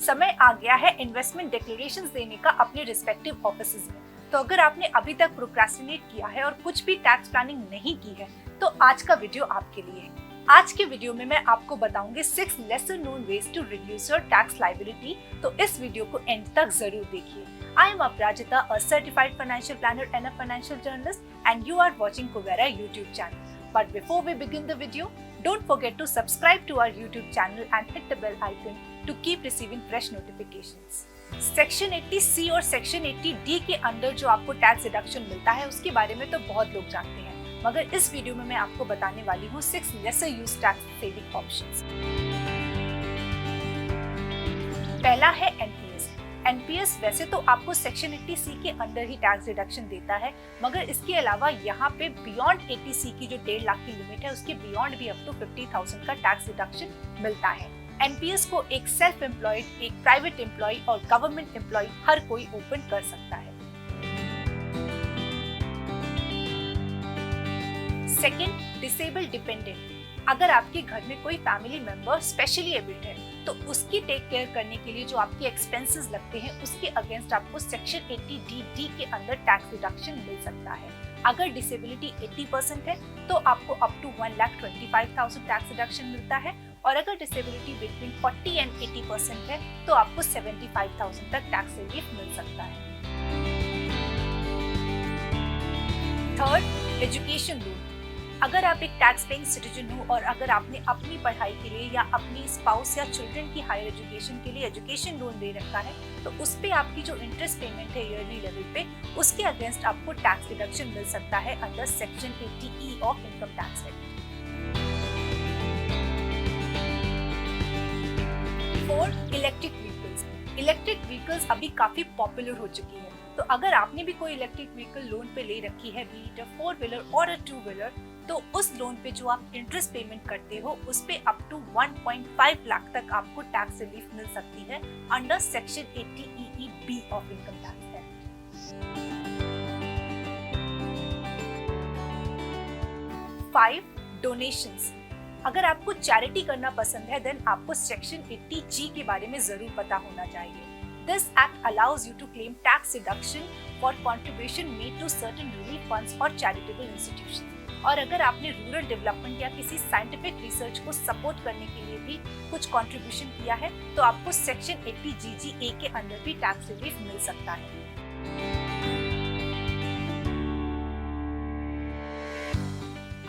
समय आ गया है इन्वेस्टमेंट डिक्लेरेशंस देने का अपने रिस्पेक्टिव ऑफिसेज में। तो अगर आपने अभी तक प्रोक्रेस्टिनेट किया है और कुछ भी टैक्स प्लानिंग नहीं की है तो आज का वीडियो आपके लिए है। आज के वीडियो में मैं आपको बताऊंगी 6 lesser known ways to reduce your tax liability. तो इस वीडियो को एंड तक जरूर देखिए। I am Aparajita, a certified financial planner and a financial journalist, and you are watching Kuvera YouTube channel. But before we begin the video, don't forget to subscribe to our YouTube channel and hit the bell icon to keep receiving fresh notifications. Section 80C और section 80D के अंदर जो आपको tax deduction मिलता है उसके बारे में तो बहुत लोग जानते हैं, मगर इस वीडियो में मैं आपको बताने वाली हूँ 6 lesser used tax saving options. पहला है एनपीएस। एनपीएस वैसे तो आपको सेक्शन 80C के अंदर ही टैक्स डिडक्शन देता है, मगर इसके अलावा यहाँ पे बियॉन्ड 80C की जो 1.5 लाख की लिमिट है उसके बियॉन्ड भी अप टू 50,000 का टैक्स डिडक्शन मिलता है। एनपीएस को एक सेल्फ एम्प्लॉयड, एक प्राइवेट एम्प्लॉय और गवर्नमेंट एम्प्लॉय हर कोई ओपन कर सकता है। Second, disabled dependent. अगर आपके घर में कोई फैमिली मेंबर स्पेशली एबल्ड है तो उसकी टेक केयर करने के लिए जो आपके एक्सपेंसेस लगते हैं उसके अगेंस्ट आपको सेक्शन 80D के अंदर टैक्स डिडक्शन मिल सकता है। अगर डिसेबिलिटी 80% है तो आपको अप टू 1,25,000 टैक्स डिडक्शन मिलता है, और अगर डिसेबिलिटी बिटवीन 40 एंड 80% है तो आपको 75,000 तक टैक्स रिलीफ मिल सकता है। Third, education loan. अगर आप एक टैक्स पेइंग सिटीजन हो और अगर आपने अपनी पढ़ाई के लिए या अपनी स्पाउस या चिल्ड्रन की हायर एजुकेशन के लिए एजुकेशन लोन दे रखा है तो उस पे आपकी जो इंटरेस्ट पेमेंट है ईयरली लेवल पे उसके अगेंस्ट आपको टैक्स डिडक्शन मिल सकता है under section 80E of income tax act. Fourth, electric vehicles. Electric vehicles अभी काफी पॉपुलर हो चुकी है, तो अगर आपने भी कोई इलेक्ट्रिक व्हीकल लोन पे ले रखी है, बी इट अ 4-व्हीलर और अ 2-व्हीलर, तो उस लोन पे जो आप इंटरेस्ट पेमेंट करते हो उस पे अप टू 1.5 लाख तक आपको टैक्स रिलीफ मिल सकती है under section 80EEB of income tax act. 5, donations. अगर आपको चैरिटी करना पसंद है देन आपको सेक्शन 80G के बारे में जरूर पता होना चाहिए। This act allows you to claim tax deduction for contribution made to certain relief funds or charitable institutions. और अगर आपने रूरल डेवलपमेंट या किसी साइंटिफिक रिसर्च को सपोर्ट करने के लिए भी कुछ कंट्रीब्यूशन किया है तो आपको सेक्शन 80GGA के अंदर भी टैक्स रिलीफ मिल सकता है।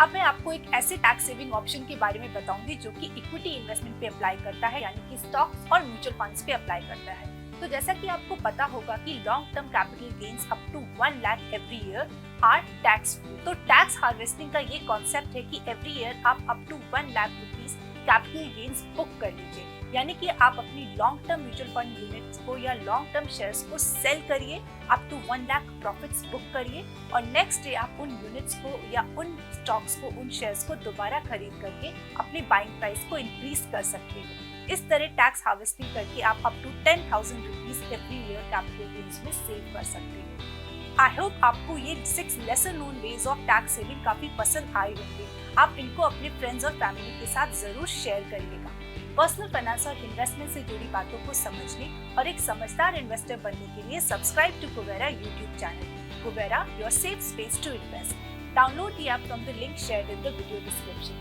अब मैं आपको एक ऐसे टैक्स सेविंग ऑप्शन के बारे में बताऊंगी जो कि इक्विटी इन्वेस्टमेंट पे अप्लाई करता है, यानी कि स्टॉक्स और म्यूचुअल फंड्स पे अप्लाई करता है। तो जैसा कि आपको पता होगा कि long term capital gains up to 1 lakh every year are tax free. तो टैक्स हार्वेस्टिंग का ये कॉन्सेप्ट है कि एवरी ईयर आप up to 1 lakh rupees capital gains book कर लीजिए, यानी कि आप अपनी long term mutual fund units को या लॉन्ग टर्म शेयर्स को सेल करिए, up to 1 lakh profits book करिए और नेक्स्ट डे आप उन यूनिट्स को या उन स्टॉक्स को, उन शेयर्स को दोबारा खरीद करके अपनी बाइंग प्राइस को इंक्रीज कर सकते हो। इस तरह टैक्स हार्वेस्टिंग करके आप up to 10,000 rupees every year capital gains में सेव कर सकते हो। आई होप आपको ये 6 lesser known ways of tax saving काफी पसंद आए होंगे। आप इनको अपने फ्रेंड्स और फैमिली के साथ जरूर शेयर करिएगा। पर्सनल फाइनेंस और इन्वेस्टमेंट से जुड़ी बातों को समझने और एक समझदार इन्वेस्टर बनने के लिए subscribe to Kuvera YouTube channel. Kuvera, your safe space to invest. Download the app from the link shared in the video description.